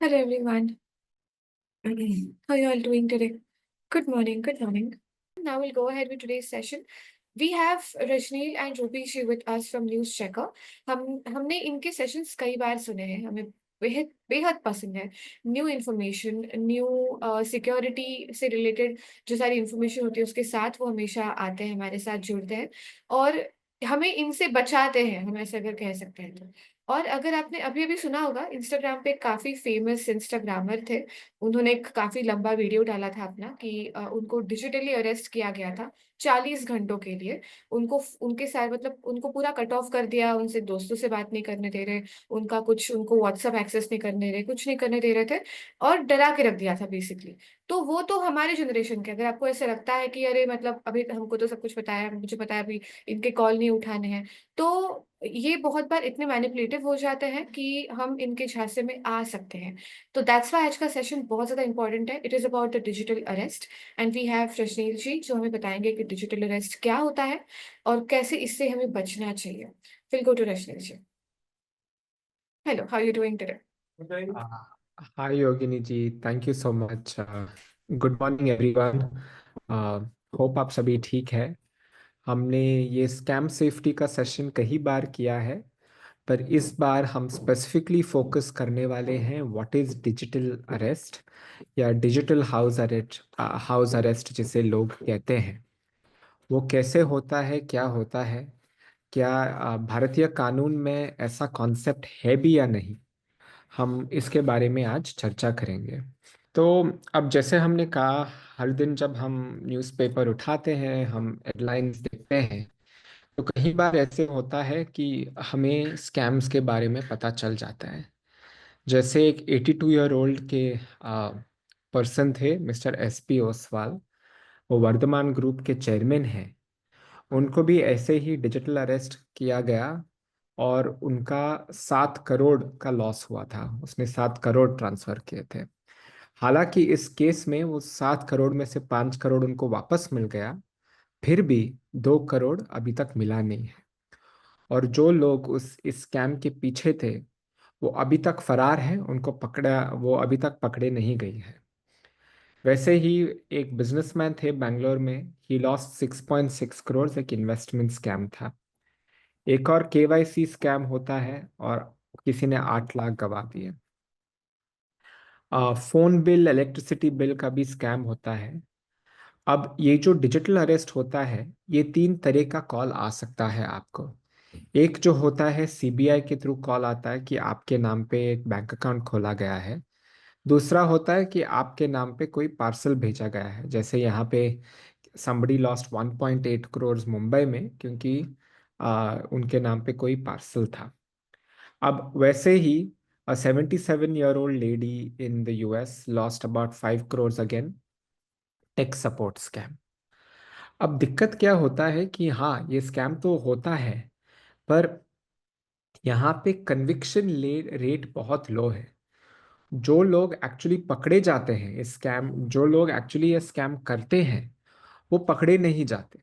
Hello everyone. How are you all doing today? Good morning. Good morning. Now we'll go ahead with today's session. We have Rajneel and Rubishi with us from News Checker. हमने इनके sessions कई बार सुने हैं. हमें बेहद बेहद पसंद है. न्यू इन्फॉर्मेशन, न्यू सिक्योरिटी से रिलेटेड जो सारी इन्फॉर्मेशन होती है उसके साथ वो हमेशा आते हैं, हमारे साथ जुड़ते हैं और हमें इनसे बचाते हैं, हम ऐसा अगर कह सकते हैं तो. और अगर आपने अभी अभी सुना होगा, इंस्टाग्राम पे काफी फेमस इंस्टाग्रामर थे. उन्होंने एक काफी लंबा वीडियो डाला था अपना कि उनको डिजिटली अरेस्ट किया गया था 40 घंटों के लिए. उनको उनके साथ मतलब उनको पूरा कट ऑफ कर दिया, उनसे दोस्तों से बात नहीं करने दे रहे, उनका कुछ उनको व्हाट्सएप एक्सेस नहीं करने दे रहे, कुछ नहीं करने दे रहे थे और डरा के रख दिया था बेसिकली. तो वो तो हमारे जनरेशन के, अगर आपको ऐसा लगता है कि अरे मतलब अभी हमको तो सब कुछ पता है, मुझे पता है अभी इनके कॉल नहीं उठाने हैं, तो ये बहुत बार इतने मैनिपुलेटिव हो जाते हैं कि हम इनके झांसे में आ सकते हैं. तो दैट्स वाई आज का सेशन बहुत ज्यादा इंपॉर्टेंट है. It is about the digital arrest and we have Rajneel ji जो हमें बताएंगे कि डिजिटल अरेस्ट क्या होता है और कैसे इससे हमें बचना चाहिए. Will go to Rajneel ji. Hello, how are you doing today? Hi Yogini ji, thank you so much. Good morning everyone. Hope आप सभी ठीक है. हमने ये स्कैम सेफ्टी का सेशन कई बार किया है, पर इस बार हम स्पेसिफिकली फोकस करने वाले हैं व्हाट इज डिजिटल अरेस्ट या डिजिटल हाउस अरेस्ट जिसे लोग कहते हैं. वो कैसे होता है, क्या होता है, क्या भारतीय कानून में ऐसा कॉन्सेप्ट है भी या नहीं, हम इसके बारे में आज चर्चा करेंगे. तो अब जैसे हमने कहा, हर दिन जब हम न्यूज़पेपर उठाते हैं, हम हेडलाइंस देखते हैं, तो कई बार ऐसे होता है कि हमें स्कैम्स के बारे में पता चल जाता है. जैसे एक 82 ईयर ओल्ड के पर्सन थे, मिस्टर SP ओसवाल. वो वर्धमान ग्रुप के चेयरमैन हैं. उनको भी ऐसे ही डिजिटल अरेस्ट किया गया और उनका 7 करोड़ का लॉस हुआ था. उसने 7 करोड़ ट्रांसफर किए थे. हालांकि इस केस में वो 7 करोड़ में से 5 करोड़ उनको वापस मिल गया, फिर भी 2 करोड़ अभी तक मिला नहीं है. और जो लोग उस इस स्कैम के पीछे थे वो अभी तक फरार हैं, उनको पकड़ा, वो अभी तक पकड़े नहीं गई है. वैसे ही एक बिजनेसमैन थे बेंगलोर में, ही लॉस्ट 6.6 करोड़. एक इन्वेस्टमेंट स्कैम था. एक और KYC स्कैम होता है और किसी ने 8 लाख गवा दिए. फोन बिल, इलेक्ट्रिसिटी बिल का भी स्कैम होता है. अब ये जो डिजिटल अरेस्ट होता है, ये 3 तरह का कॉल आ सकता है आपको. एक जो होता है CBI के थ्रू कॉल आता है कि आपके नाम पे एक बैंक अकाउंट खोला गया है. दूसरा होता है कि आपके नाम पे कोई पार्सल भेजा गया है, जैसे यहाँ पे somebody lost 1.8 करोड़ मुंबई में क्योंकि उनके नाम पे कोई पार्सल था. अब वैसे ही a 77-year-old lady in the US lost about 5 crores again, tech support scam. अब दिक्कत क्या होता है कि हाँ, ये स्कैम तो होता है, पर यहाँ पे कन्विक्शन रेट बहुत लो है. जो लोग एक्चुअली पकड़े जाते हैं इस स्कैम, जो लोग एक्चुअली ये स्कैम करते हैं, वो पकड़े नहीं जाते.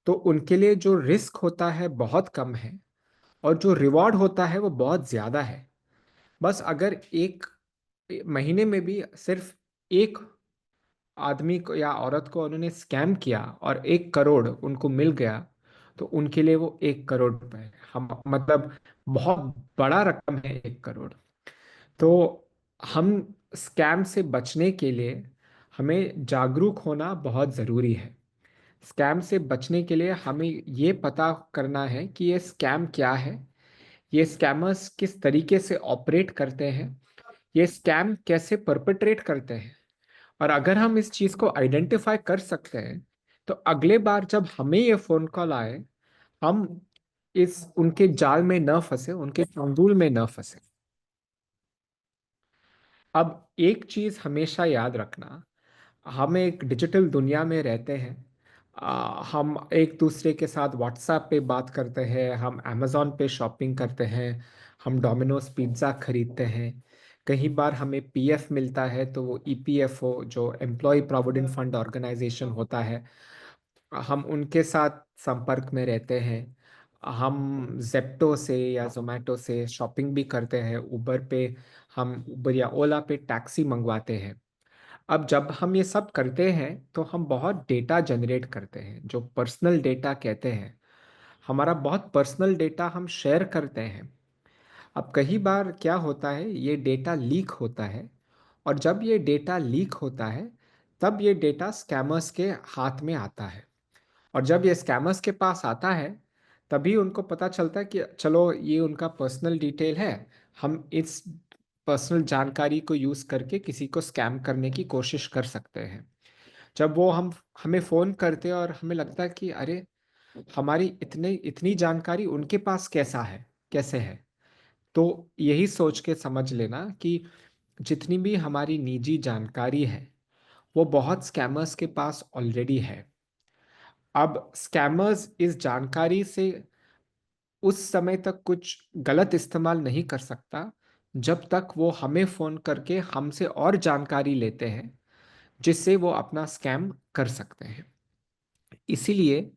तो उनके लिए जो रिस्क होता है बहुत कम है और जो रिवॉर्ड होता है वो बहुत ज्यादा है. बस अगर एक महीने में भी सिर्फ एक आदमी को या औरत को उन्होंने स्कैम किया और 1 करोड़ उनको मिल गया, तो उनके लिए वो 1 करोड़ रुपए हम मतलब बहुत बड़ा रकम है, 1 करोड़. तो हम स्कैम से बचने के लिए हमें जागरूक होना बहुत ज़रूरी है. स्कैम से बचने के लिए हमें ये पता करना है कि ये स्कैम क्या है, ये स्कैमर्स किस तरीके से ऑपरेट करते हैं, ये स्कैम कैसे परपेट्रेट करते हैं. और अगर हम इस चीज को आइडेंटिफाई कर सकते हैं, तो अगले बार जब हमें ये फोन कॉल आए, हम इस उनके जाल में न फंसे, उनके चंगुल में न फंसे. अब एक चीज हमेशा याद रखना, हम एक डिजिटल दुनिया में रहते हैं. हम एक दूसरे के साथ व्हाट्सएप पे बात करते हैं, हम अमेजोन पे शॉपिंग करते हैं, हम डोमिनोज पिज्ज़ा खरीदते हैं. कई बार हमें PF मिलता है तो वो EPFO, जो एम्प्लॉय प्रोविडेंट फंड ऑर्गेनाइजेशन होता है, हम उनके साथ संपर्क में रहते हैं. हम जेप्टो से या जोमेटो से शॉपिंग भी करते हैं, उबर पे हम उबर या ओला पे टैक्सी मंगवाते हैं। अब जब हम ये सब करते हैं तो हम बहुत डेटा जनरेट करते हैं, जो पर्सनल डेटा कहते हैं। हमारा बहुत पर्सनल डेटा हम शेयर करते हैं। अब कई बार क्या होता है, ये डेटा लीक होता है। और जब ये डेटा लीक होता है तब ये डेटा स्कैमर्स के हाथ में आता है। और जब ये स्कैमर्स के पास आता है तभी उनको पता चलता है कि चलो ये उनका पर्सनल डिटेल है, हम इस पर्सनल जानकारी को यूज़ करके किसी को स्कैम करने की कोशिश कर सकते हैं। जब वो हमें फ़ोन करते हैं और हमें लगता है कि अरे, हमारी इतनी इतनी जानकारी उनके पास कैसे है। तो यही सोच के समझ लेना कि जितनी भी हमारी निजी जानकारी है वो बहुत स्कैमर्स के पास ऑलरेडी है। अब स्कैमर्स इस जानकारी से उस समय तक कुछ गलत इस्तेमाल नहीं कर सकता जब तक वो हमें फ़ोन करके हमसे और जानकारी लेते हैं, जिससे वो अपना स्कैम कर सकते हैं। इसीलिए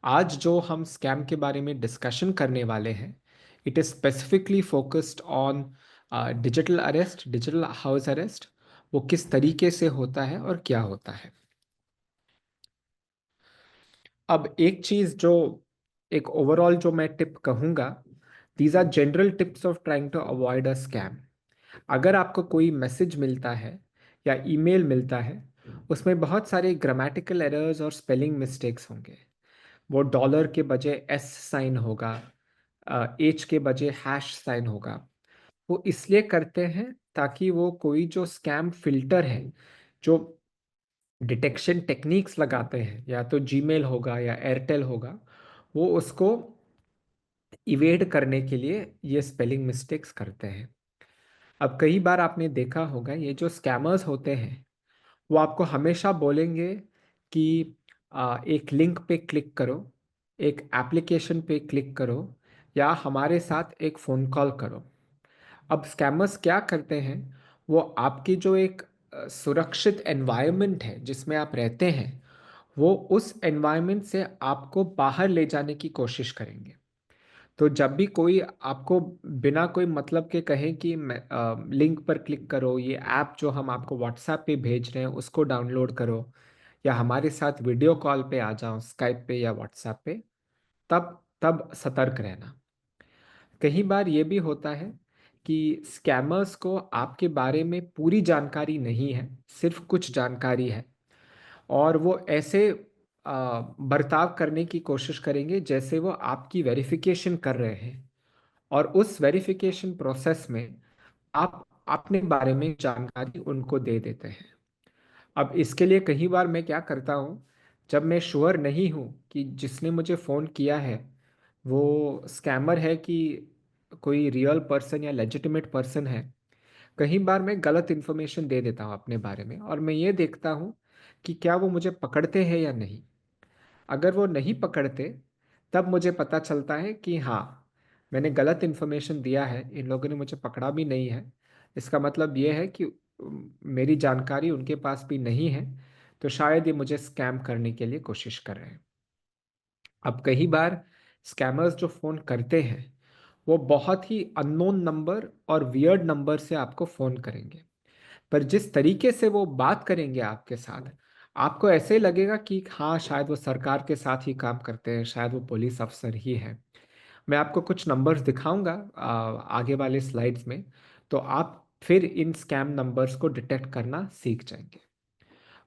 आज जो हम स्कैम के बारे में डिस्कशन करने वाले हैं, it is specifically focused on digital arrest, digital house arrest. वो किस तरीके से होता है और क्या होता है। अब एक चीज जो एक ओवरऑल जो मैं टिप कहूंगा, these are general tips of trying to avoid a scam. अगर आपको कोई मैसेज मिलता है या ईमेल मिलता है, उसमें बहुत सारे ग्रामेटिकल एरर्स और स्पेलिंग मिस्टेक्स होंगे। वो डॉलर के बजाय एस साइन होगा, एच के बजाय हैश साइन होगा। वो इसलिए करते हैं ताकि वो कोई जो स्कैम फिल्टर है, जो डिटेक्शन टेक्निक्स लगाते हैं, या तो जीमेल होगा या एयरटेल होगा, वो उसको इवेड करने के लिए ये स्पेलिंग मिस्टेक्स करते हैं। अब कई बार आपने देखा होगा, ये जो स्कैमर्स होते हैं वो आपको हमेशा बोलेंगे कि एक लिंक पे क्लिक करो, एक एप्लीकेशन पे क्लिक करो, या हमारे साथ एक फ़ोन कॉल करो। अब स्कैमर्स क्या करते हैं, वो आपकी जो एक सुरक्षित एनवायरनमेंट है जिसमें आप रहते हैं, वो उस एनवायरनमेंट से आपको बाहर ले जाने की कोशिश करेंगे। तो जब भी कोई आपको बिना कोई मतलब के कहे कि लिंक पर क्लिक करो, ये ऐप जो हम आपको व्हाट्सएप पे भेज रहे हैं उसको डाउनलोड करो, या हमारे साथ वीडियो कॉल पे आ जाओ स्काइप पे या व्हाट्सएप पे, तब तब सतर्क रहना। कई बार ये भी होता है कि स्कैमर्स को आपके बारे में पूरी जानकारी नहीं है, सिर्फ कुछ जानकारी है। और वो ऐसे बर्ताव करने की कोशिश करेंगे जैसे वो आपकी वेरिफिकेशन कर रहे हैं, और उस वेरिफिकेशन प्रोसेस में आप अपने बारे में जानकारी उनको दे देते हैं। अब इसके लिए कई बार मैं क्या करता हूँ, जब मैं श्योर नहीं हूँ कि जिसने मुझे फ़ोन किया है वो स्कैमर है कि कोई रियल पर्सन या लेजिटिमेट पर्सन है, कई बार मैं गलत इन्फॉर्मेशन दे देता हूँ अपने बारे में, और मैं ये देखता हूँ कि क्या वो मुझे पकड़ते हैं या नहीं। अगर वो नहीं पकड़ते तब मुझे पता चलता है कि हाँ, मैंने गलत इन्फॉर्मेशन दिया है, इन लोगों ने मुझे पकड़ा भी नहीं है। इसका मतलब ये है कि मेरी जानकारी उनके पास भी नहीं है, तो शायद ये मुझे स्कैम करने के लिए कोशिश कर रहे हैं। अब कई बार स्कैमर्स जो फ़ोन करते हैं वो बहुत ही अननोन नंबर और वियर्ड नंबर से आपको फ़ोन करेंगे। पर जिस तरीके से वो बात करेंगे आपके साथ, आपको ऐसे लगेगा कि हाँ, शायद वो सरकार के साथ ही काम करते हैं, शायद वो पुलिस अफसर ही है। मैं आपको कुछ नंबर्स दिखाऊंगा आगे वाले स्लाइड्स में, तो आप फिर इन स्कैम नंबर्स को डिटेक्ट करना सीख जाएंगे।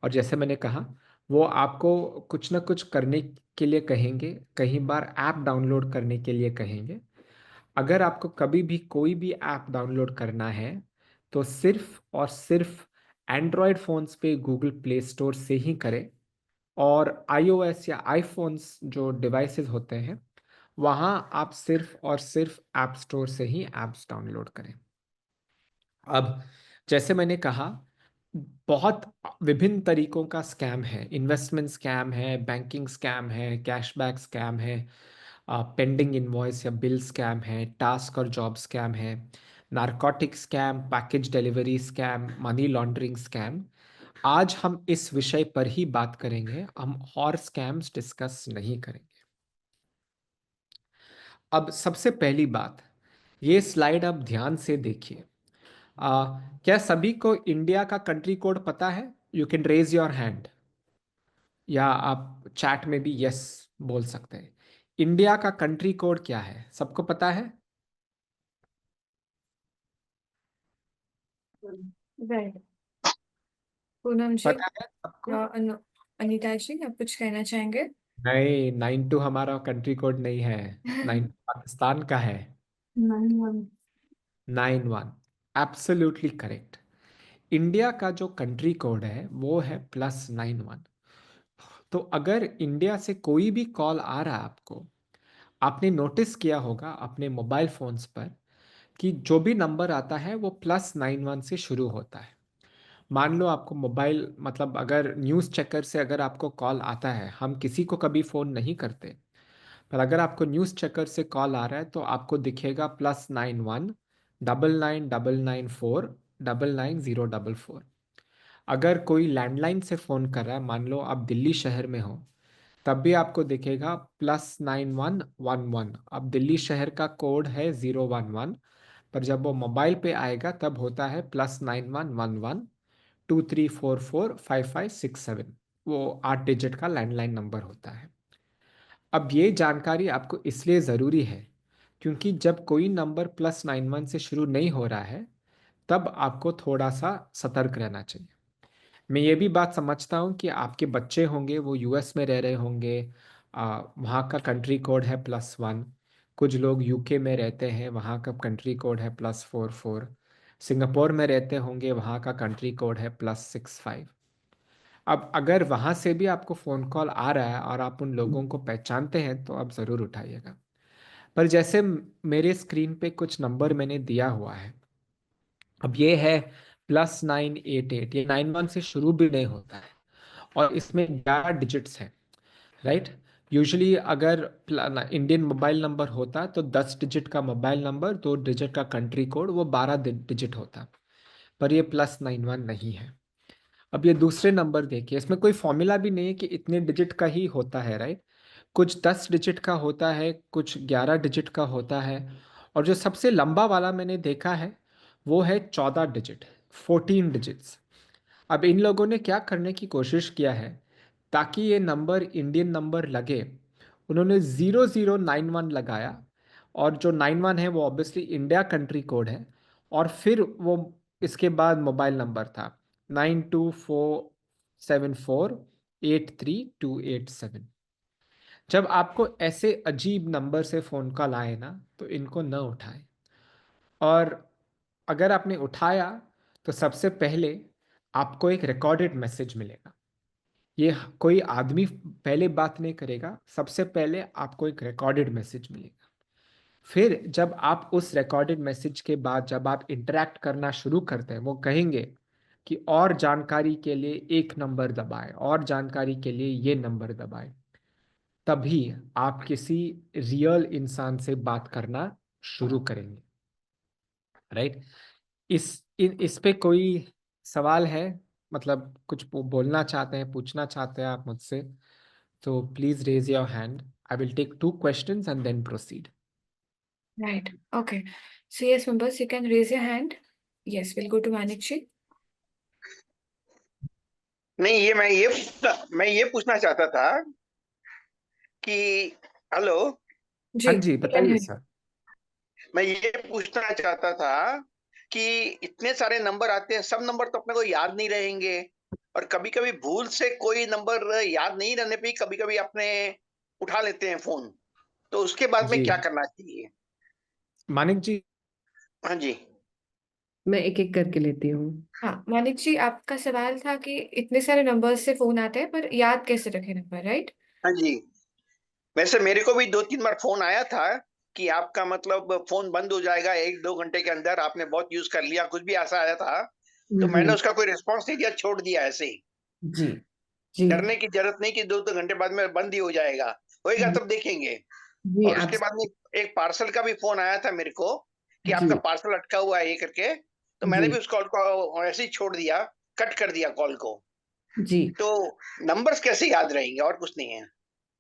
और जैसे मैंने कहा, वो आपको कुछ ना कुछ करने के लिए कहेंगे, कई बार ऐप डाउनलोड करने के लिए कहेंगे। अगर आपको कभी भी कोई भी ऐप डाउनलोड करना है तो सिर्फ और सिर्फ एंड्रॉयड फ़ोन्स पे गूगल प्ले स्टोर से ही करें, और आईओएस या आईफोन्स जो डिवाइसेस होते हैं वहाँ आप सिर्फ और सिर्फ ऐप स्टोर से ही ऐप्स डाउनलोड करें। अब जैसे मैंने कहा, बहुत विभिन्न तरीकों का स्कैम है। इन्वेस्टमेंट स्कैम है, बैंकिंग स्कैम है, कैशबैक स्कैम है, पेंडिंग इनवॉइस या बिल स्कैम है, टास्क और जॉब स्कैम है, narcotic scam, package delivery scam, money laundering scam. आज हम इस विषय पर ही बात करेंगे, हम और स्कैम्स डिस्कस नहीं करेंगे। अब सबसे पहली बात, ये स्लाइड आप ध्यान से देखिए। क्या सभी को इंडिया का कंट्री कोड पता है? You can raise your hand, या आप चैट में भी यस बोल सकते हैं। इंडिया का कंट्री कोड क्या है, सबको पता है? राइट। पूनम जी पता है सबको? या अनीता जी, आप कुछ कहना चाहेंगे? नहीं, 92 हमारा कंट्री कोड नहीं है। 9 पाकिस्तान का है। 91। 91, एब्सोल्युटली करेक्ट। इंडिया का जो कंट्री कोड है वो है +91। तो अगर इंडिया से कोई भी कॉल आ रहा है आपको, आपने नोटिस किया होगा अपने मोबाइल फोन्स पर कि जो भी नंबर आता है वो +91 से शुरू होता है। मान लो आपको मोबाइल, मतलब अगर न्यूज़ चेकर से अगर आपको कॉल आता है, हम किसी को कभी फ़ोन नहीं करते, पर अगर आपको न्यूज़ चेकर से कॉल आ रहा है तो आपको दिखेगा +91 9999 4 99044। अगर कोई लैंडलाइन से फ़ोन कर रहा है, मान लो आप दिल्ली शहर में हो, तब भी आपको दिखेगा +9111। अब दिल्ली शहर का कोड है 011, पर जब वो मोबाइल पे आएगा तब होता है +9111 23445567। वो 8 डिजिट का लैंडलाइन नंबर होता है। अब ये जानकारी आपको इसलिए ज़रूरी है क्योंकि जब कोई नंबर +91 से शुरू नहीं हो रहा है, तब आपको थोड़ा सा सतर्क रहना चाहिए। मैं ये भी बात समझता हूँ कि आपके बच्चे होंगे, वो यूएस में रह रहे होंगे, वहाँ का कंट्री कोड है +1। कुछ लोग यूके में रहते हैं, वहाँ का कंट्री कोड है +44। सिंगापुर में रहते होंगे, वहाँ का कंट्री कोड है +65। अब अगर वहाँ से भी आपको फ़ोन कॉल आ रहा है और आप उन लोगों को पहचानते हैं तो आप ज़रूर उठाइएगा। पर जैसे मेरे स्क्रीन पे कुछ नंबर मैंने दिया हुआ है, अब ये है +988, ये 91 से शुरू भी नहीं होता है और इसमें 11 डिजिट्स हैं, राइट। यूजुअली अगर इंडियन मोबाइल नंबर होता तो 10 डिजिट का मोबाइल नंबर, 2 डिजिट का कंट्री कोड, वो 12 डिजिट होता। पर ये +91 नहीं है। अब ये दूसरे नंबर देखिए, इसमें कोई फॉर्मूला भी नहीं है कि इतने डिजिट का ही होता है, राइट। कुछ 10 डिजिट का होता है, कुछ 11 डिजिट का होता है, और जो सबसे लंबा वाला मैंने देखा है वो है 14 डिजिट, 14 डिजिट्स। अब इन लोगों ने क्या करने की कोशिश किया है ताकि ये नंबर इंडियन नंबर लगे, उन्होंने 0091 लगाया, और जो 91 है वो ऑब्वियसली इंडिया कंट्री कोड है, और फिर वो इसके बाद मोबाइल नंबर था 9247483287। जब आपको ऐसे अजीब नंबर से फ़ोन कॉल आए ना, तो इनको न उठाएं। और अगर आपने उठाया तो सबसे पहले आपको एक रिकॉर्डेड मैसेज मिलेगा। ये कोई आदमी पहले बात नहीं करेगा, सबसे पहले आपको एक रिकॉर्डेड मैसेज मिलेगा। फिर जब आप उस रिकॉर्डेड मैसेज के बाद जब आप इंटरेक्ट करना शुरू करते हैं, वो कहेंगे कि और जानकारी के लिए एक नंबर दबाएं, और जानकारी के लिए ये नंबर दबाएं। तभी आप किसी रियल इंसान से बात करना शुरू करेंगे, राइट। इस पे कोई सवाल है? मतलब कुछ बोलना चाहते हैं, पूछना चाहते हैं आप मुझसे, तो please raise your hand. I will take 2 questions and then proceed. Right. Okay. So yes, members, you can raise your hand. Yes, we'll go to Manikshi. नहीं, ये मैं ये पूछना चाहता था कि हेलो। हाँ जी, जी, you can बताइए hear you. सर। मैं ये पूछना चाहता था कि इतने सारे नंबर आते हैं, सब नंबर तो अपने को याद नहीं रहेंगे, और कभी कभी भूल से कोई नंबर याद नहीं रहने पे कभी कभी अपने उठा लेते हैं फोन, तो उसके बाद में जी, क्या करना चाहिए? मानिक जी। हाँ जी। मैं एक एक करके लेती हूँ। हाँ, मानिक जी, आपका सवाल था कि इतने सारे नंबर्स से फोन आते हैं पर याद कैसे रखें नंबर, राइट? हाँ जी, वैसे मेरे को भी 2-3 बार फोन आया था कि आपका मतलब फोन बंद हो जाएगा 1-2 घंटे के अंदर, आपने बहुत यूज कर लिया, कुछ भी ऐसा आया था, तो मैंने उसका कोई रिस्पॉन्स नहीं दिया, छोड़ दिया ऐसे ही। जी जी डरने की जरूरत नहीं कि 2-2 घंटे बाद में बंद ही हो जाएगा, होएगा जी तब देखेंगे। जी और आप उसके बाद में एक पार्सल का भी फोन आया था मेरे को कि आपका जी पार्सल अटका हुआ है ये करके, तो मैंने जी भी उस कॉल को ऐसे ही छोड़ दिया, कट कर दिया कॉल को। जी तो नंबर्स कैसे याद रहेंगे, और कुछ नहीं है।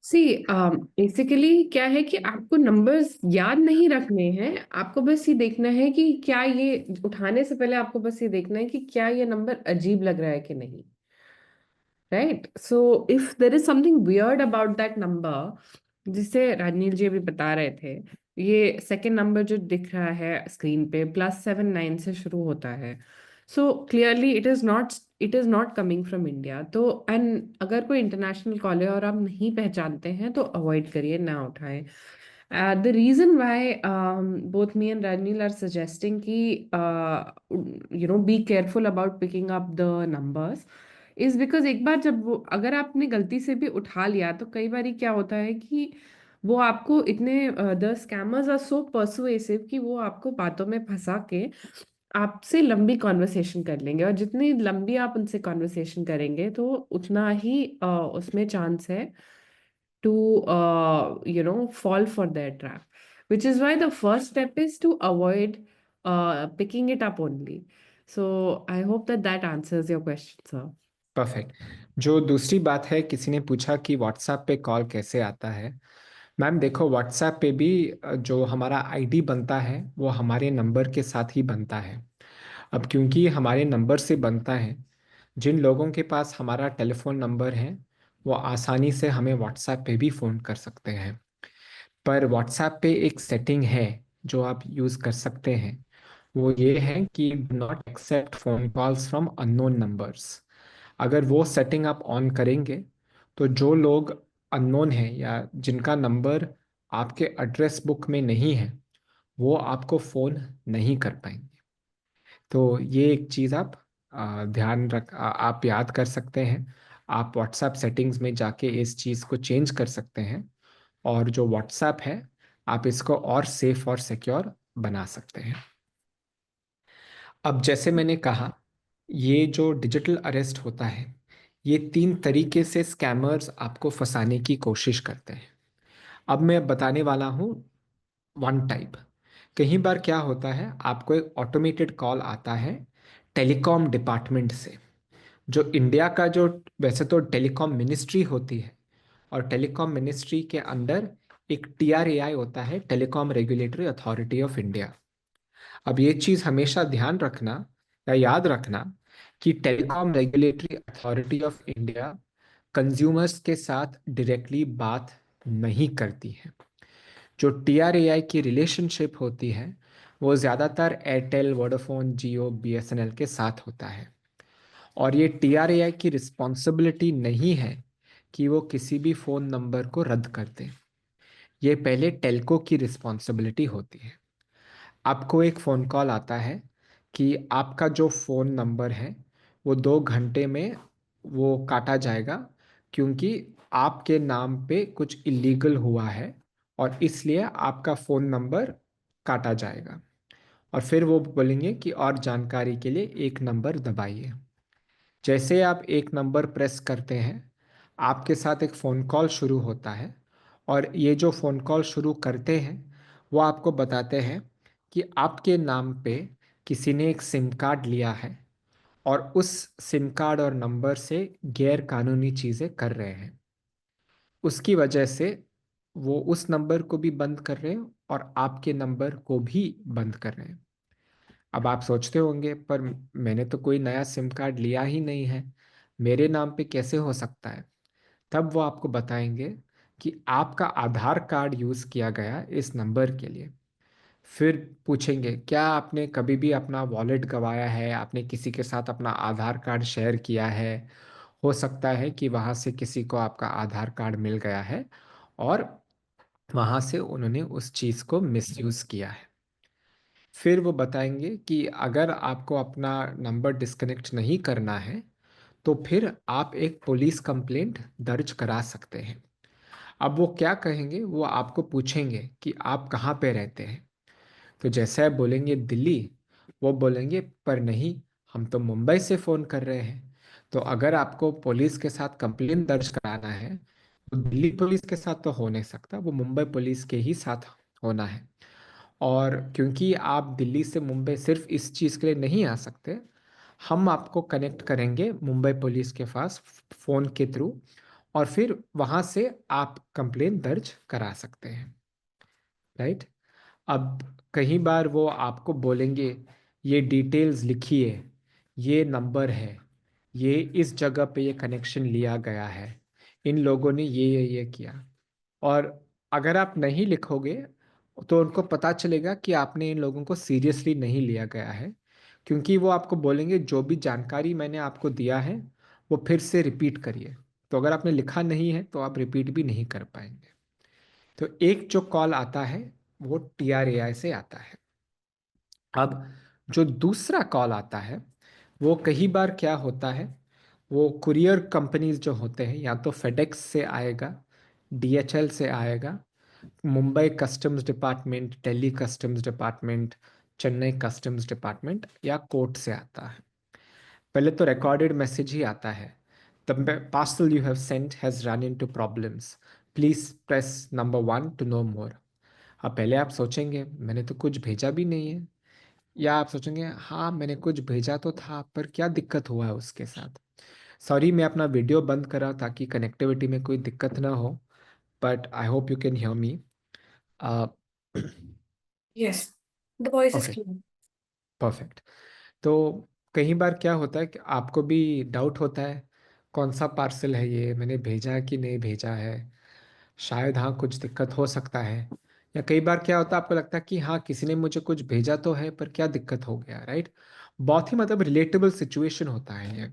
सी बेसिकली क्या है कि आपको नंबर्स याद नहीं रखने हैं, आपको बस ये देखना है कि क्या ये उठाने से पहले आपको बस ये देखना है कि क्या ये नंबर अजीब लग रहा है कि नहीं। Right, so if there is something weird about that number, जिसे राजनील जी अभी बता रहे थे, ये सेकंड नंबर जो दिख रहा है स्क्रीन पे +79 से शुरू होता है, so clearly it is not coming from India. तो एंड अगर कोई इंटरनेशनल कॉल है और आप नहीं पहचानते हैं तो अवॉइड करिए, ना उठाएं। The reason why both me and Ranil are suggesting कि be careful about picking up the numbers is because एक बार जब वो अगर आपने गलती से भी उठा लिया तो कई बार क्या होता है कि वो आपको इतने the scammers are so persuasive कि वो आपको बातों में फंसा के आपसे लंबी कॉन्वर्सेशन कर लेंगे, और जितनी लंबी आप उनसे कॉन्वर्सेशन करेंगे तो उतना ही उसमें चांस है to fall for their trap, which is why the first step is to avoid picking it up only. So I hope that that answers your question, sir. Perfect. जो दूसरी बात है, किसी ने पूछा कि व्हाट्सएप पे कॉल कैसे आता है। मैम देखो, व्हाट्सएप पे भी जो हमारा आईडी बनता है वो हमारे नंबर के साथ ही बनता है। अब क्योंकि हमारे नंबर से बनता है, जिन लोगों के पास हमारा टेलीफोन नंबर है वो आसानी से हमें व्हाट्सएप पे भी फ़ोन कर सकते हैं। पर व्हाट्सएप पे एक सेटिंग है जो आप यूज़ कर सकते हैं, वो ये है कि do not accept phone calls from unknown numbers. अगर वो सेटिंग आप ऑन करेंगे तो जो लोग अननोन हैं या जिनका नंबर आपके एड्रेस बुक में नहीं है, वो आपको फ़ोन नहीं कर पाएंगे। तो ये एक चीज़ आप आप याद कर सकते हैं। आप व्हाट्सएप सेटिंग्स में जाके इस चीज़ को चेंज कर सकते हैं, और जो व्हाट्सएप है आप इसको और सेफ और सिक्योर बना सकते हैं। अब जैसे मैंने कहा, ये जो डिजिटल अरेस्ट होता है, ये 3 तरीके से स्कैमर्स आपको फंसाने की कोशिश करते हैं। अब मैं बताने वाला हूँ वन टाइप। कई बार क्या होता है, आपको एक ऑटोमेटेड कॉल आता है टेलीकॉम डिपार्टमेंट से, जो इंडिया का जो वैसे तो टेलीकॉम मिनिस्ट्री होती है, और टेलीकॉम मिनिस्ट्री के अंदर एक TRAI होता है, telecom regulatory authority of India. अब ये चीज़ हमेशा ध्यान रखना या याद रखना कि telecom regulatory authority of India consumers के साथ डायरेक्टली बात नहीं करती है। जो TRAI की रिलेशनशिप होती है वो ज़्यादातर एयरटेल, वोडाफोन, जियो, BSNL के साथ होता है। और ये TRAI की रिस्पॉन्सिबिलिटी नहीं है कि वो किसी भी फ़ोन नंबर को रद्द कर दे। ये पहले टेल्को की रिस्पॉन्सिबिलिटी होती है। आपको एक फ़ोन कॉल आता है कि आपका जो फ़ोन नंबर है वो 2 घंटे में वो काटा जाएगा, क्योंकि आपके नाम पे कुछ इलीगल हुआ है और इसलिए आपका फ़ोन नंबर काटा जाएगा। और फिर वो बोलेंगे कि और जानकारी के लिए एक नंबर दबाइए। जैसे आप एक नंबर प्रेस करते हैं, आपके साथ एक फ़ोन कॉल शुरू होता है, और ये जो फ़ोन कॉल शुरू करते हैं वो आपको बताते हैं कि आपके नाम पे किसी ने एक सिम कार्ड लिया है और उस सिम कार्ड और नंबर से गैर कानूनी चीज़ें कर रहे हैं। उसकी वजह से वो उस नंबर को भी बंद कर रहे हैं और आपके नंबर को भी बंद कर रहे हैं। अब आप सोचते होंगे, पर मैंने तो कोई नया सिम कार्ड लिया ही नहीं है, मेरे नाम पे कैसे हो सकता है? तब वो आपको बताएंगे कि आपका आधार कार्ड यूज़ किया गया इस नंबर के लिए। फिर पूछेंगे, क्या आपने कभी भी अपना वॉलेट गंवाया है, आपने किसी के साथ अपना आधार कार्ड शेयर किया है? हो सकता है कि वहाँ से किसी को आपका आधार कार्ड मिल गया है और वहाँ से उन्होंने उस चीज़ को मिसयूज़ किया है। फिर वो बताएंगे कि अगर आपको अपना नंबर डिस्कनेक्ट नहीं करना है तो फिर आप एक पुलिस कंप्लेंट दर्ज करा सकते हैं। अब वो क्या कहेंगे, वो आपको पूछेंगे कि आप कहाँ पे रहते हैं। तो जैसे आप बोलेंगे दिल्ली, वो बोलेंगे पर नहीं, हम तो मुंबई से फ़ोन कर रहे हैं। तो अगर आपको पुलिस के साथ कंप्लेंट दर्ज कराना है तो दिल्ली पुलिस के साथ तो हो नहीं सकता, वो मुंबई पुलिस के ही साथ होना है। और क्योंकि आप दिल्ली से मुंबई सिर्फ इस चीज़ के लिए नहीं आ सकते, हम आपको कनेक्ट करेंगे मुंबई पुलिस के पास फ़ोन के थ्रू, और फिर वहां से आप कंप्लेन दर्ज करा सकते हैं, राइट। अब कई बार वो आपको बोलेंगे ये डिटेल्स लिखिए, ये नंबर है, ये इस जगह पे ये कनेक्शन लिया गया है, इन लोगों ने ये किया। और अगर आप नहीं लिखोगे तो उनको पता चलेगा कि आपने इन लोगों को सीरियसली नहीं लिया गया है, क्योंकि वो आपको बोलेंगे जो भी जानकारी मैंने आपको दिया है वो फिर से रिपीट करिए। तो अगर आपने लिखा नहीं है तो आप रिपीट भी नहीं कर पाएंगे। तो एक जो कॉल आता है वो TRAI से आता है। अब जो दूसरा कॉल आता है वो कई बार क्या होता है, वो कुरियर कंपनीज जो होते हैं, या तो फेडेक्स से आएगा, DHL से आएगा, Mumbai customs department, Delhi customs department, Chennai customs department, या कोर्ट से आता है। पहले तो रिकॉर्डेड मैसेज ही आता है, the parcel you have sent has run into problems, please press number 1 to know more. अब पहले आप सोचेंगे मैंने तो कुछ भेजा भी नहीं है, या आप सोचेंगे हाँ मैंने कुछ भेजा तो था पर क्या दिक्कत हुआ है उसके साथ। सॉरी, मैं अपना वीडियो बंद कर रहा हूं ताकि कनेक्टिविटी में कोई दिक्कत ना हो, but I hope you can hear me. Yes, the voice is okay, clear. Perfect. तो कई बार क्या होता है कि आपको भी डाउट होता है कौन सा पार्सल है ये, मैंने भेजा है कि नहीं भेजा है, शायद हाँ कुछ दिक्कत हो सकता है। या कई बार क्या होता है आपको लगता है कि हाँ किसी ने मुझे कुछ भेजा तो है पर क्या दिक्कत हो गया, राइट। बहुत ही मतलब रिलेटेबल सिचुएशन होता है ये।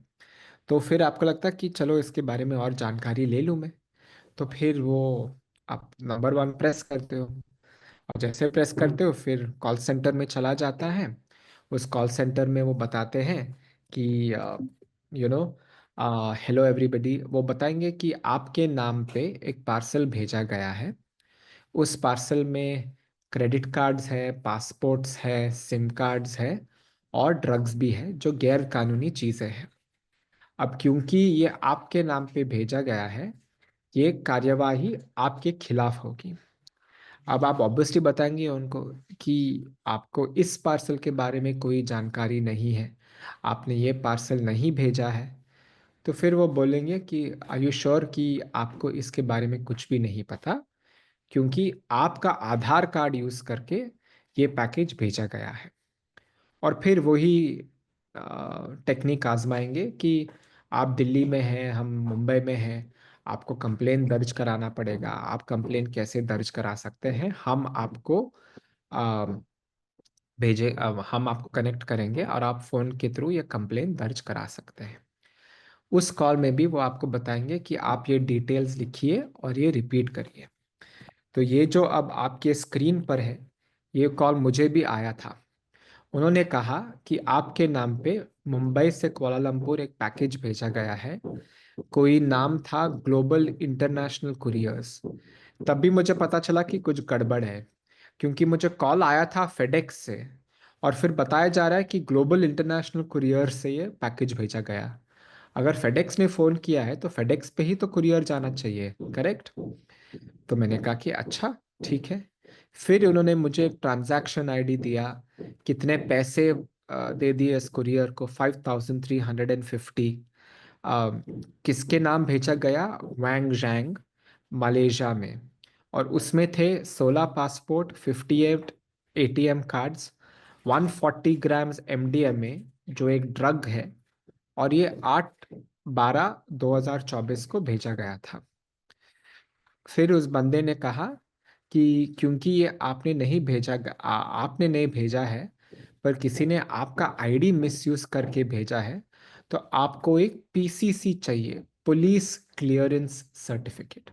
तो फिर आपको लगता है कि चलो इसके बारे में और जानकारी ले लूँ मैं। तो फिर वो आप नंबर 1 प्रेस करते हो, और जैसे प्रेस करते हो फिर कॉल सेंटर में चला जाता है। उस कॉल सेंटर में वो बताते हैं कि यू नो हेलो एवरीबॉडी, वो बताएंगे कि आपके नाम पे एक पार्सल भेजा गया है। उस पार्सल में क्रेडिट कार्ड्स है, पासपोर्ट्स है, सिम कार्ड्स है, और ड्रग्स भी है जो गैर कानूनी चीज़ें हैं। अब क्योंकि ये आपके नाम पे भेजा गया है, ये कार्यवाही आपके खिलाफ होगी। अब आप ऑब्वियसली बताएंगे उनको कि आपको इस पार्सल के बारे में कोई जानकारी नहीं है, आपने ये पार्सल नहीं भेजा है। तो फिर वो बोलेंगे कि आर यू श्योर कि आपको इसके बारे में कुछ भी नहीं पता, क्योंकि आपका आधार कार्ड यूज़ करके ये पैकेज भेजा गया है। और फिर वही टेक्निक आजमाएंगे कि आप दिल्ली में हैं, हम मुंबई में हैं, आपको कंप्लेन दर्ज कराना पड़ेगा। आप कंप्लेन कैसे दर्ज करा सकते हैं, हम आपको अ, हम आपको कनेक्ट करेंगे और आप फ़ोन के थ्रू ये कंप्लेन दर्ज करा सकते हैं। उस कॉल में भी वो आपको बताएंगे कि आप ये डिटेल्स लिखिए और ये रिपीट करिए। तो ये जो अब आपके स्क्रीन पर है, ये कॉल मुझे भी आया था। उन्होंने कहा कि आपके नाम पे मुंबई से कुआलालंपुर एक पैकेज भेजा गया है, कोई नाम था ग्लोबल इंटरनेशनल कुरियर्स। तब भी मुझे पता चला कि कुछ गड़बड़ है, क्योंकि मुझे कॉल आया था फेडेक्स से और फिर बताया जा रहा है कि ग्लोबल इंटरनेशनल कुरियर से ये पैकेज भेजा गया। अगर फेडेक्स ने फ़ोन किया है तो फेडेक्स पे ही तो कुरियर जाना चाहिए, करेक्ट। तो मैंने कहा कि अच्छा ठीक है। फिर उन्होंने मुझे एक ट्रांजैक्शन आईडी दिया, कितने पैसे दे दिए इस कुरियर को, 5350। किसके नाम भेजा गया, वैंग जैंग, मलेशिया में। और उसमें थे 16 passport, 58 ATM cards, 140 grams MDMA जो एक ड्रग है, और ये 8/12/2024 को भेजा गया था। फिर उस बंदे ने कहा कि क्योंकि ये आपने नहीं भेजा है, पर किसी ने आपका आईडी मिसयूज करके भेजा है, तो आपको एक PCC चाहिए, पुलिस क्लियरेंस सर्टिफिकेट।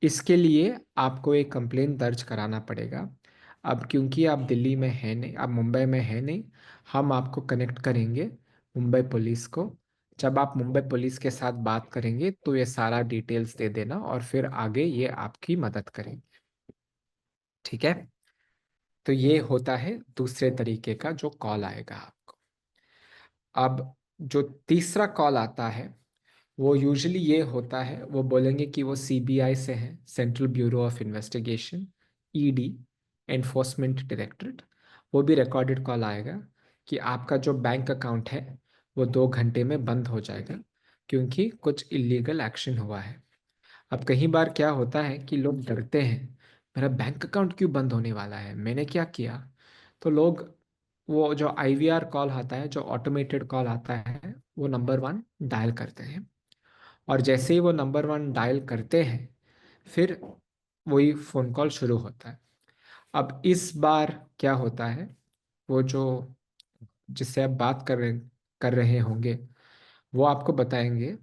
इसके लिए आपको एक कंप्लेन दर्ज कराना पड़ेगा। अब क्योंकि आप दिल्ली में हैं नहीं, आप मुंबई में हैं नहीं, हम आपको कनेक्ट करेंगे मुंबई पुलिस को। जब आप मुंबई पुलिस के साथ बात करेंगे तो ये सारा डिटेल्स दे देना और फिर आगे ये आपकी मदद करेंगे, ठीक है। तो ये होता है दूसरे तरीके का जो कॉल आएगा आपको। अब जो तीसरा कॉल आता है वो यूजुअली ये होता है, वो बोलेंगे कि वो CBI से है, central bureau of investigation, ED, enforcement directorate. वो भी रिकॉर्डेड कॉल आएगा कि आपका जो बैंक अकाउंट है वो 2 घंटे में बंद हो जाएगा क्योंकि कुछ इलीगल एक्शन हुआ है। अब कई बार क्या होता है कि लोग डरते हैं, मेरा बैंक अकाउंट क्यों बंद होने वाला है, मैंने क्या किया। तो लोग वो जो आईवीआर कॉल आता है, जो ऑटोमेटेड कॉल आता है, वो नंबर 1 डायल करते हैं। और जैसे ही वो नंबर 1 डायल करते हैं, फिर वही फ़ोन कॉल शुरू होता है। अब इस बार क्या होता है, वो जो जिससे आप बात कर रहे होंगे, वो आपको बताएंगे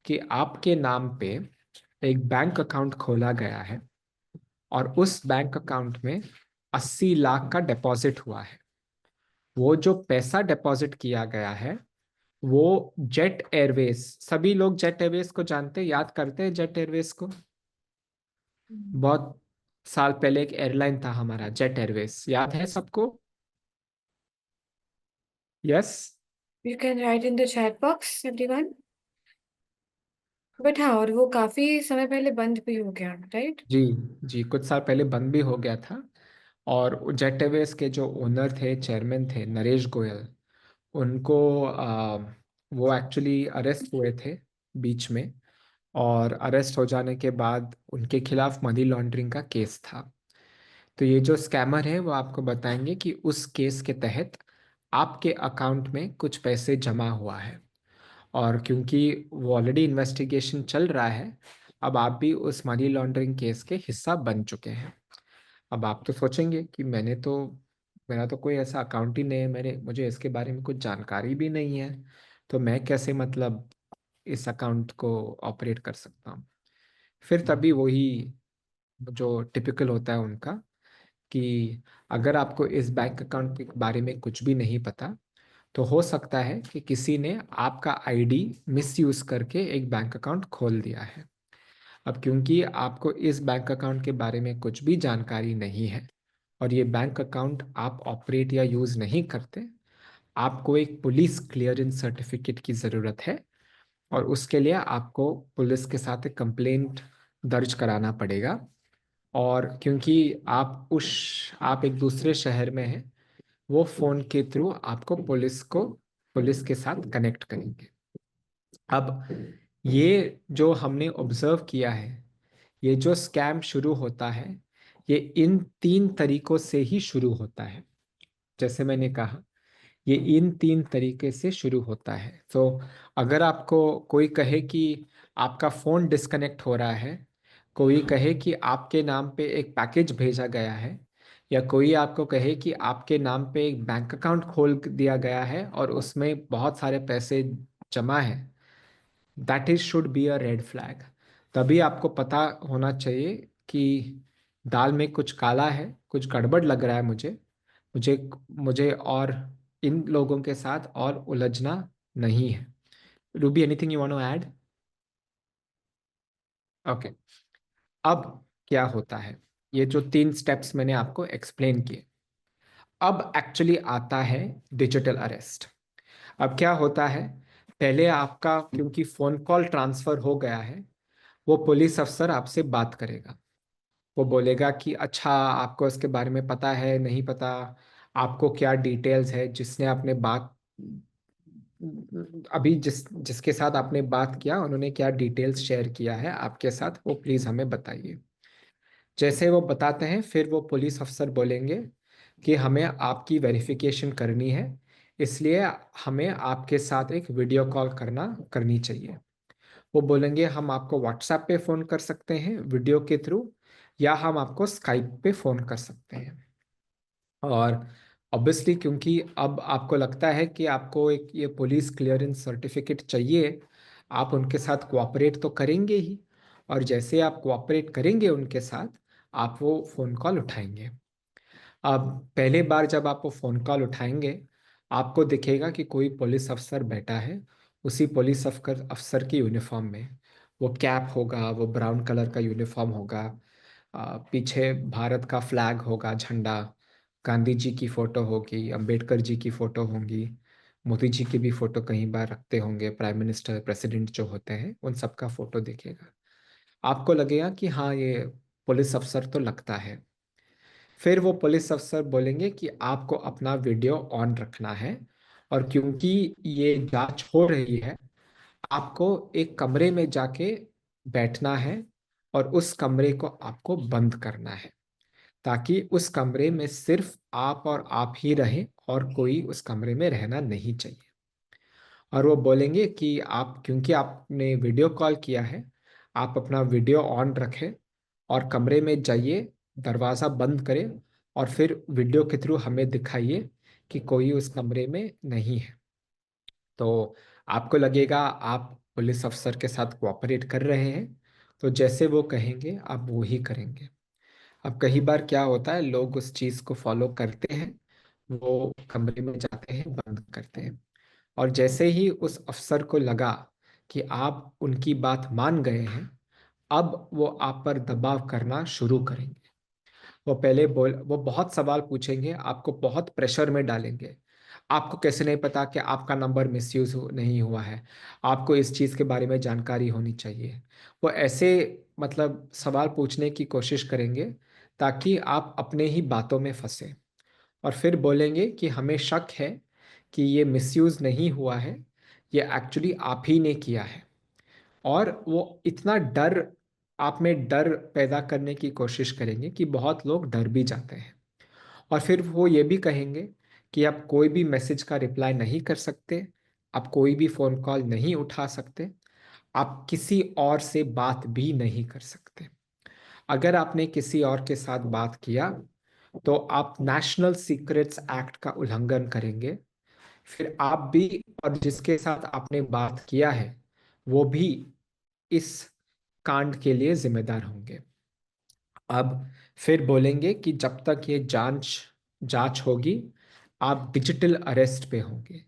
कि आपके नाम पे एक बैंक अकाउंट खोला गया है और उस बैंक अकाउंट में 80 लाख का डिपॉजिट हुआ है। वो जो पैसा डिपॉजिट किया गया है, वो जेट एयरवेज, सभी लोग जेट एयरवेज को जानते हैं, याद करते हैं जेट एयरवेज को। बहुत साल पहले एक एयरलाइन था हमारा जेट एयरवेज, याद है सबको? Yes. You can write in the chat box, everyone. But हाँ, और वो काफी समय पहले बंद भी हो गया, राइट? जी जी, कुछ साल पहले बंद भी हो गया था। और जेट एयरवेज के जो ओनर थे, चेयरमैन थे, नरेश गोयल, उनको वो एक्चुअली अरेस्ट हुए थे बीच में। और अरेस्ट हो जाने के बाद उनके खिलाफ मनी लॉन्ड्रिंग का केस था। तो ये जो स्कैमर है वो आपको बताएंगे कि उस केस के तहत आपके अकाउंट में कुछ पैसे जमा हुआ है, और क्योंकि वो ऑलरेडी इन्वेस्टिगेशन चल रहा है, अब आप भी उस मनी लॉन्ड्रिंग केस के हिस्सा बन चुके हैं। अब आप तो सोचेंगे कि मेरा तो कोई ऐसा अकाउंट ही नहीं है, मुझे इसके बारे में कुछ जानकारी भी नहीं है, तो मैं कैसे मतलब इस अकाउंट को ऑपरेट कर सकता हूँ। फिर तभी वही जो टिपिकल होता है उनका, कि अगर आपको इस बैंक अकाउंट के बारे में कुछ भी नहीं पता, तो हो सकता है कि किसी ने आपका आईडी मिसयूज करके एक बैंक अकाउंट खोल दिया है। अब क्योंकि आपको इस बैंक अकाउंट के बारे में कुछ भी जानकारी नहीं है और ये बैंक अकाउंट आप ऑपरेट या यूज़ नहीं करते, आपको एक पुलिस क्लियरेंस सर्टिफिकेट की ज़रूरत है। और उसके लिए आपको पुलिस के साथ एक कंप्लेंट दर्ज कराना पड़ेगा। और क्योंकि आप एक दूसरे शहर में हैं, वो फ़ोन के थ्रू आपको पुलिस के साथ कनेक्ट करेंगे। अब ये जो हमने ऑब्जर्व किया है, ये जो स्कैम शुरू होता है, ये इन 3 तरीकों से ही शुरू होता है। जैसे मैंने कहा, ये इन 3 तरीके से शुरू होता है। तो अगर आपको कोई कहे कि आपका फ़ोन डिस्कनेक्ट हो रहा है, कोई कहे कि आपके नाम पे एक पैकेज भेजा गया है, या कोई आपको कहे कि आपके नाम पे एक बैंक अकाउंट खोल दिया गया है और उसमें बहुत सारे पैसे जमा है, that is should be a red flag. तभी आपको पता होना चाहिए कि दाल में कुछ काला है, कुछ गड़बड़ लग रहा है मुझे मुझे और इन लोगों के साथ और उलझना नहीं है। Ruby, anything you want to add? Okay. अब क्या होता है, ये जो 3 स्टेप्स मैंने आपको एक्सप्लेन किए, अब एक्चुअली आता है डिजिटल अरेस्ट। अब क्या होता है, पहले आपका क्योंकि फोन कॉल ट्रांसफर हो गया है, वो पुलिस अफसर आपसे बात करेगा। वो बोलेगा कि अच्छा, आपको इसके बारे में पता है, नहीं पता, आपको क्या डिटेल्स है, जिसने आपने बात अभी जिसके साथ आपने बात किया, उन्होंने क्या डिटेल्स शेयर किया है आपके साथ, वो प्लीज हमें बताइए। जैसे वो बताते हैं, फिर वो पुलिस अफसर बोलेंगे कि हमें आपकी वेरिफिकेशन करनी है, इसलिए हमें आपके साथ एक वीडियो कॉल करनी चाहिए। वो बोलेंगे हम आपको व्हाट्सएप पे फ़ोन कर सकते हैं वीडियो के थ्रू, या हम आपको स्काइप पे फ़ोन कर सकते हैं। और ऑब्वियसली क्योंकि अब आपको लगता है कि आपको एक ये पुलिस क्लियरेंस सर्टिफिकेट चाहिए, आप उनके साथ कोऑपरेट तो करेंगे ही। और जैसे आप कोऑपरेट करेंगे उनके साथ, आप वो फ़ोन कॉल उठाएंगे। अब पहले बार जब आप वो फ़ोन कॉल उठाएंगे, आपको दिखेगा कि कोई पुलिस अफसर बैठा है, उसी पुलिस अफसर की यूनिफॉर्म में। वो कैप होगा, वो ब्राउन कलर का यूनिफॉर्म होगा, पीछे भारत का फ्लैग होगा, झंडा, गांधी जी की फ़ोटो होगी, अंबेडकर जी की फ़ोटो होंगी, मोदी जी की भी फ़ोटो कई बार रखते होंगे, प्राइम मिनिस्टर, प्रेसिडेंट जो होते हैं उन सबका फ़ोटो दिखेगा। आपको लगेगा कि हाँ, ये पुलिस अफसर तो लगता है। फिर वो पुलिस अफसर बोलेंगे कि आपको अपना वीडियो ऑन रखना है, और क्योंकि ये जांच हो रही है, आपको एक कमरे में जाके बैठना है और उस कमरे को आपको बंद करना है, ताकि उस कमरे में सिर्फ आप और आप ही रहें और कोई उस कमरे में रहना नहीं चाहिए। और वो बोलेंगे कि आप, क्योंकि आपने वीडियो कॉल किया है, आप अपना वीडियो ऑन रखें और कमरे में जाइए, दरवाज़ा बंद करें और फिर वीडियो के थ्रू हमें दिखाइए कि कोई उस कमरे में नहीं है। तो आपको लगेगा आप पुलिस अफसर के साथ कोऑपरेट कर रहे हैं, तो जैसे वो कहेंगे आप वो ही करेंगे। अब कई बार क्या होता है, लोग उस चीज़ को फॉलो करते हैं, वो कमरे में जाते हैं, बंद करते हैं, और जैसे ही उस अफसर को लगा कि आप उनकी बात मान गए हैं, अब वो आप पर दबाव करना शुरू करेंगे। वो बहुत सवाल पूछेंगे, आपको बहुत प्रेशर में डालेंगे। आपको कैसे नहीं पता कि आपका नंबर मिसयूज नहीं हुआ है? आपको इस चीज़ के बारे में जानकारी होनी चाहिए। वो ऐसे मतलब सवाल पूछने की कोशिश करेंगे ताकि आप अपने ही बातों में फंसे, और फिर बोलेंगे कि हमें शक है कि ये मिसयूज नहीं हुआ है, ये एक्चुअली आप ही ने किया है। और वो इतना डर, आप में डर पैदा करने की कोशिश करेंगे कि बहुत लोग डर भी जाते हैं। और फिर वो ये भी कहेंगे कि आप कोई भी मैसेज का रिप्लाई नहीं कर सकते, आप कोई भी फ़ोन कॉल नहीं उठा सकते, आप किसी और से बात भी नहीं कर सकते। अगर आपने किसी और के साथ बात किया तो आप नेशनल सीक्रेट्स एक्ट का उल्लंघन करेंगे। फिर आप भी और जिसके साथ आपने बात किया है वो भी इस कांड के लिए जिम्मेदार होंगे। अब फिर बोलेंगे कि जब तक ये जांच जांच होगी, आप डिजिटल अरेस्ट पे होंगे।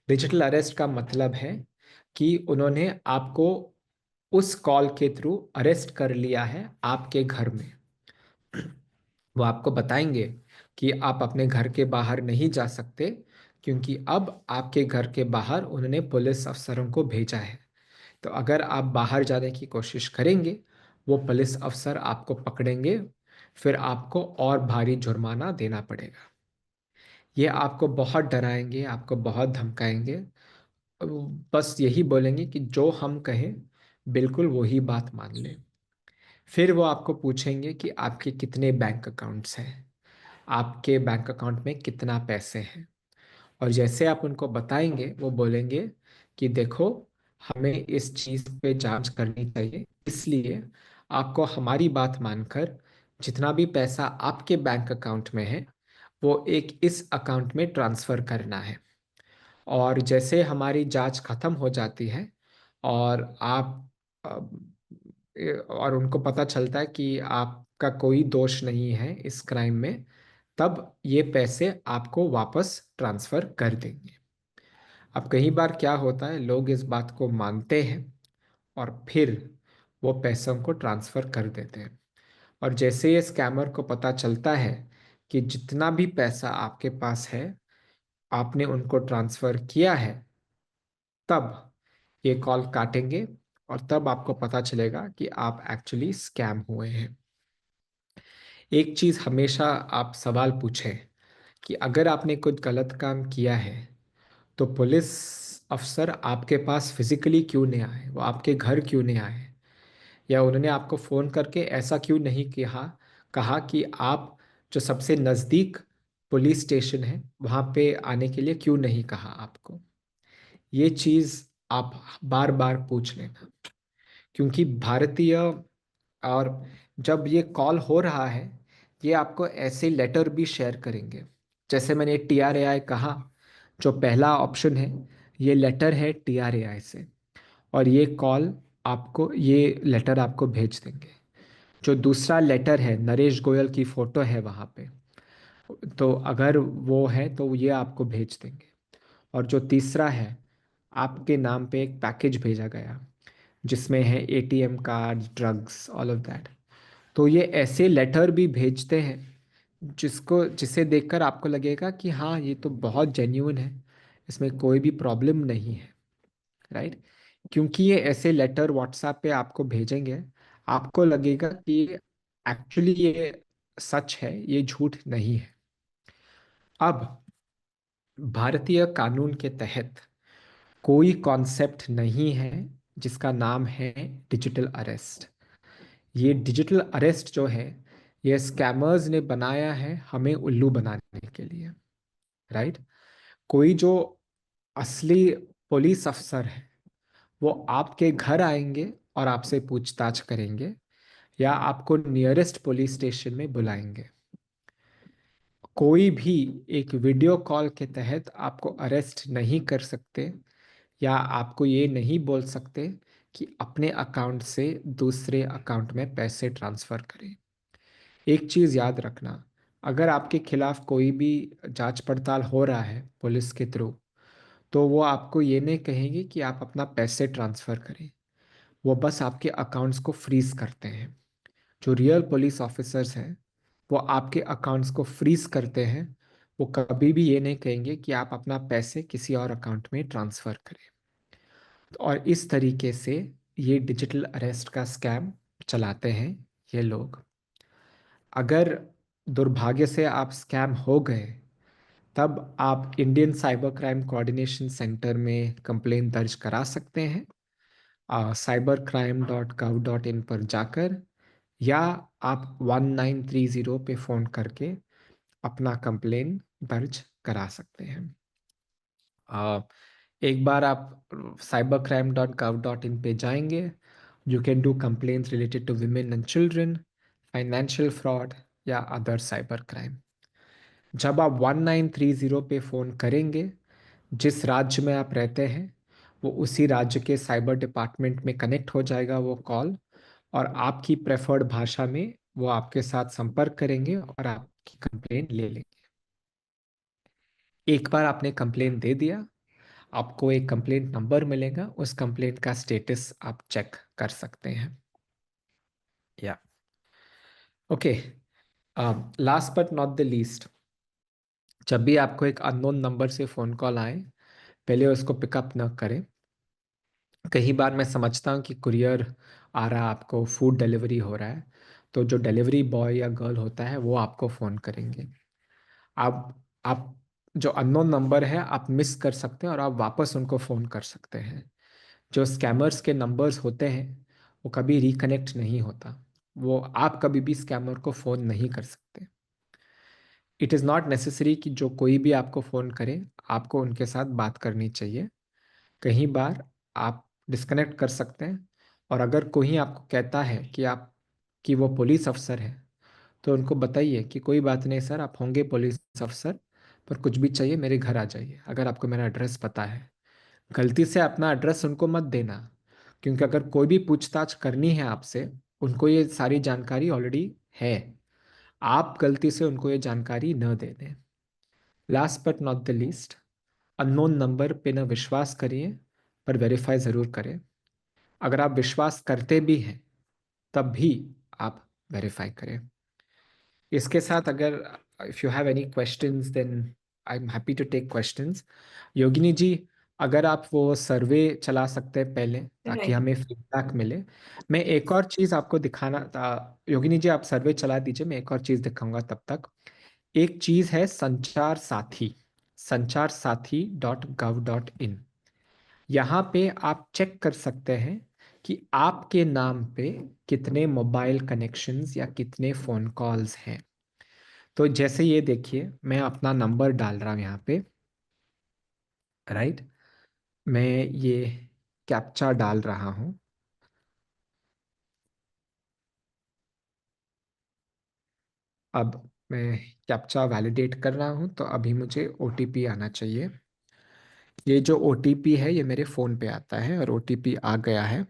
डिजिटल अरेस्ट का मतलब है कि उन्होंने आपको उस कॉल के थ्रू अरेस्ट कर लिया है आपके घर में। वो आपको बताएंगे कि आप अपने घर के बाहर नहीं जा सकते, क्योंकि अब आपके घर के बाहर उन्होंने पुलिस अफसरों को भेजा है। तो अगर आप बाहर जाने की कोशिश करेंगे, वो पुलिस अफसर आपको पकड़ेंगे, फिर आपको और भारी जुर्माना देना पड़ेगा। ये आपको बहुत डराएंगे, आपको बहुत धमकाएंगे, बस यही बोलेंगे कि जो हम कहें बिल्कुल वही बात मान लें। फिर वो आपको पूछेंगे कि आपके कितने बैंक अकाउंट्स हैं, आपके बैंक अकाउंट में कितना पैसे हैं। और जैसे आप उनको बताएंगे, वो बोलेंगे कि देखो, हमें इस चीज़ पे जांच करनी चाहिए, इसलिए आपको हमारी बात मानकर जितना भी पैसा आपके बैंक अकाउंट में है वो एक इस अकाउंट में ट्रांसफ़र करना है। और जैसे हमारी जांच खत्म हो जाती है और आप और उनको पता चलता है कि आपका कोई दोष नहीं है इस क्राइम में, तब ये पैसे आपको वापस ट्रांसफ़र कर देंगे। अब कई बार क्या होता है, लोग इस बात को मानते हैं और फिर वो पैसों को ट्रांसफ़र कर देते हैं। और जैसे ये स्कैमर को पता चलता है कि जितना भी पैसा आपके पास है आपने उनको ट्रांसफ़र किया है, तब ये कॉल काटेंगे और तब आपको पता चलेगा कि आप एक्चुअली स्कैम हुए हैं। एक चीज़ हमेशा आप सवाल पूछें कि अगर आपने कुछ गलत काम किया है तो पुलिस अफसर आपके पास फिजिकली क्यों नहीं आए, वो आपके घर क्यों नहीं आए, या उन्होंने आपको फ़ोन करके ऐसा क्यों नहीं कहा कि आप जो सबसे नज़दीक पुलिस स्टेशन है वहाँ पे आने के लिए क्यों नहीं कहा आपको। ये चीज़ आप बार बार पूछ लेना, क्योंकि भारतीय, और जब ये कॉल हो रहा है ये आपको ऐसे लेटर भी शेयर करेंगे। जैसे मैंने TRAI कहा, जो पहला ऑप्शन है ये लेटर है TRAI से, और ये कॉल आपको, ये लेटर आपको भेज देंगे। जो दूसरा लेटर है, नरेश गोयल की फ़ोटो है वहाँ पे, तो अगर वो है तो ये आपको भेज देंगे। और जो तीसरा है, आपके नाम पे एक पैकेज भेजा गया जिसमें है ATM card, drugs, all of that. तो ये ऐसे लेटर भी भेजते हैं जिसे देखकर आपको लगेगा कि हाँ ये तो बहुत जेन्युइन है, इसमें कोई भी प्रॉब्लम नहीं है, राइट। क्योंकि ये ऐसे लेटर व्हाट्सएप पे आपको भेजेंगे, आपको लगेगा कि एक्चुअली ये सच है, ये झूठ नहीं है। अब भारतीय कानून के तहत कोई कॉन्सेप्ट नहीं है जिसका नाम है डिजिटल अरेस्ट। ये डिजिटल अरेस्ट जो है ये स्कैमर्स ने बनाया है हमें उल्लू बनाने के लिए, राइट। कोई जो असली पुलिस अफसर है वो आपके घर आएंगे और आपसे पूछताछ करेंगे या आपको नियरेस्ट पुलिस स्टेशन में बुलाएंगे। कोई भी एक वीडियो कॉल के तहत आपको अरेस्ट नहीं कर सकते या आपको ये नहीं बोल सकते कि अपने अकाउंट से दूसरे अकाउंट में पैसे ट्रांसफ़र करें। एक चीज़ याद रखना, अगर आपके खिलाफ कोई भी जांच पड़ताल हो रहा है पुलिस के थ्रू, तो वो आपको ये नहीं कहेंगे कि आप अपना पैसे ट्रांसफ़र करें, वो बस आपके अकाउंट्स को फ्रीज करते हैं। जो रियल पुलिस ऑफिसर्स हैं वो आपके अकाउंट्स को फ्रीज करते हैं, वो कभी भी ये नहीं कहेंगे कि आप अपना पैसे किसी और अकाउंट में ट्रांसफ़र करें। और इस तरीके से ये डिजिटल अरेस्ट का स्कैम चलाते हैं ये लोग। अगर दुर्भाग्य से आप स्कैम हो गए तब आप Indian cyber crime coordination centre में कंप्लेन दर्ज करा सकते हैं cybercrime.gov.in पर जाकर, या आप 1930 पे फ़ोन करके अपना कंप्लेन दर्ज करा सकते हैं। एक बार आप cybercrime.gov.in पे जाएंगे, you can do complaints related to women and children, financial fraud या अदर साइबर क्राइम। जब आप 1930 पे फ़ोन करेंगे, जिस राज्य में आप रहते हैं वो उसी राज्य के साइबर डिपार्टमेंट में कनेक्ट हो जाएगा वो कॉल, और आपकी प्रेफर्ड भाषा में वो आपके साथ संपर्क करेंगे और आपकी कंप्लेन ले लेंगे। एक बार आपने कंप्लेन दे दिया, आपको एक कंप्लेंट नंबर मिलेगा, उस कंप्लेंट का स्टेटस आप चेक कर सकते हैं। या okay, last but not the least, जब भी आपको एक अननोन नंबर से फ़ोन कॉल आए पहले उसको पिकअप न करें। कई बार मैं समझता हूँ कि कुरियर आ रहा है, आपको फूड डिलीवरी हो रहा है, तो जो डिलीवरी बॉय या गर्ल होता है वो आपको फ़ोन करेंगे। आप जो अननोन नंबर है आप मिस कर सकते हैं और आप वापस उनको फ़ोन कर सकते हैं। जो स्कैमर्स के नंबर्स होते हैं वो कभी रिकनेक्ट नहीं होता, वो आप कभी भी स्कैमर को फ़ोन नहीं कर सकते। इट इज़ नॉट नेसेसरी कि जो कोई भी आपको फ़ोन करे आपको उनके साथ बात करनी चाहिए। कई बार आप डिस्कनेक्ट कर सकते हैं, और अगर कोई आपको कहता है कि वो पुलिस अफसर है तो उनको बताइए कि कोई बात नहीं सर, आप होंगे पुलिस अफसर, पर कुछ भी चाहिए मेरे घर आ जाइए अगर आपको मेरा एड्रेस पता है। गलती से अपना एड्रेस उनको मत देना, क्योंकि अगर कोई भी पूछताछ करनी है आपसे, उनको ये सारी जानकारी ऑलरेडी है। आप गलती से उनको ये जानकारी न दे दें। Last but not the least, unknown number पे न विश्वास करिए, पर वेरीफाई ज़रूर करें। अगर आप विश्वास करते भी हैं तब भी आप वेरीफाई करें। इसके साथ अगर if you have any questions then I am happy to take questions. Yogini ji, अगर आप वो सर्वे चला सकते हैं पहले ताकि Right. हमें फीडबैक मिले। मैं एक और चीज़ आपको दिखाना था। योगिनी जी आप सर्वे चला दीजिए, मैं एक और चीज़ दिखाऊंगा तब तक। एक चीज़ है संचार साथी, sancharsaathi.gov.in। यहाँ पे आप चेक कर सकते हैं कि आपके नाम पे कितने मोबाइल कनेक्शंस या कितने फ़ोन कॉल्स हैं। तो जैसे ये देखिए, मैं अपना नंबर डाल रहा हूँ यहाँ पे, राइट। मैं ये कैप्चा डाल रहा हूँ। अब मैं कैप्चा वैलिडेट कर रहा हूँ, तो अभी मुझे ओटीपी आना चाहिए। ये जो ओटीपी है ये मेरे फ़ोन पे आता है और ओटीपी आ गया है।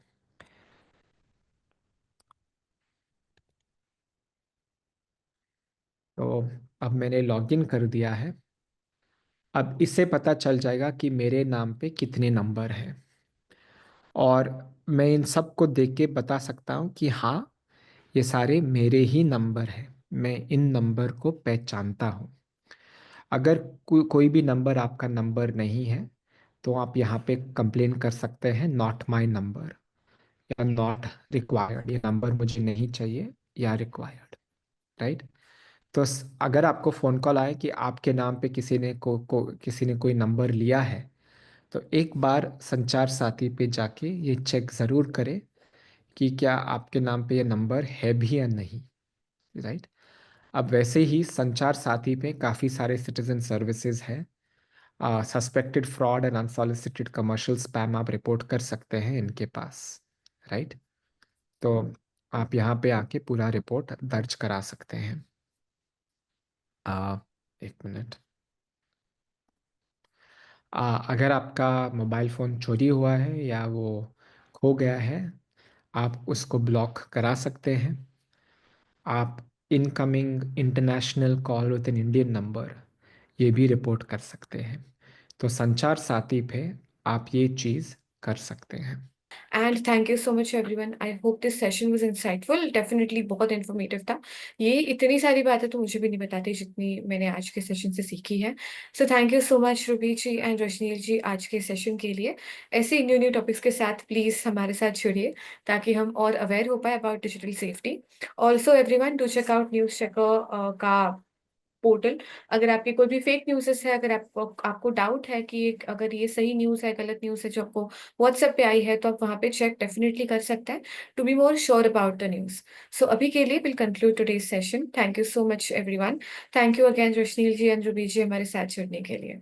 तो अब मैंने लॉगिन कर दिया है। अब इससे पता चल जाएगा कि मेरे नाम पे कितने नंबर हैं, और मैं इन सब को देख के बता सकता हूँ कि हाँ ये सारे मेरे ही नंबर हैं, मैं इन नंबर को पहचानता हूँ। अगर कोई भी नंबर आपका नंबर नहीं है तो आप यहाँ पे कंप्लेन कर सकते हैं नॉट माई नंबर या नॉट रिक्वायर्ड, ये नंबर मुझे नहीं चाहिए या रिक्वायर्ड, राइट। तो अगर आपको फ़ोन कॉल आए कि आपके नाम पे किसी ने कोई नंबर लिया है, तो एक बार संचार साथी पे जाके ये चेक ज़रूर करें कि क्या आपके नाम पे ये नंबर है भी या नहीं, राइट। अब वैसे ही संचार साथी पे काफ़ी सारे सिटीजन सर्विसेज है। Suspected fraud and unsolicited commercial spam आप रिपोर्ट कर सकते हैं इनके पास, राइट। तो आप यहाँ पे आके पूरा रिपोर्ट दर्ज करा सकते हैं। एक मिनट। अगर आपका मोबाइल फ़ोन चोरी हुआ है या वो खो गया है, आप उसको ब्लॉक करा सकते हैं। आप incoming international call with an Indian number ये भी रिपोर्ट कर सकते हैं। तो संचार साथी पे आप ये चीज़ कर सकते हैं। And thank you so much everyone. I hope this session was insightful. Definitely बहुत informative था। ये इतनी सारी बातें तो मुझे भी नहीं बताती जितनी मैंने आज के सेशन से सीखी है। So thank you so much Ruby ji and Rashneel ji आज के सेशन के लिए। ऐसे न्यू न्यू टॉपिक्स के साथ प्लीज हमारे साथ जुड़िए ताकि हम और अवेयर हो पाए about digital safety. Also everyone do check out news checker का पोर्टल। अगर आपकी कोई भी फेक न्यूज़ेस है, अगर आपको डाउट है कि अगर ये सही न्यूज़ है, गलत न्यूज़ है जो आपको व्हाट्सएप पे आई है, तो आप वहाँ पे चेक डेफिनेटली कर सकते हैं to be more sure about the news. So अभी के लिए will conclude today's session. Thank you so much everyone. Thank you again Rashneel ji and Ruby ji हमारे साथ जुड़ने के लिए।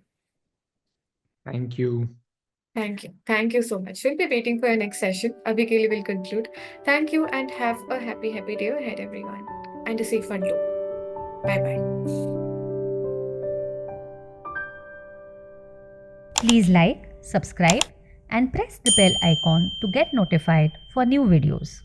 Thank you. Thank you so much. We'll be waiting for your next session. Abhi ke liye we'll conclude. Thank you and have a happy day ahead everyone and a safe one too. Bye bye. Please like, subscribe and press the bell icon to get notified for new videos.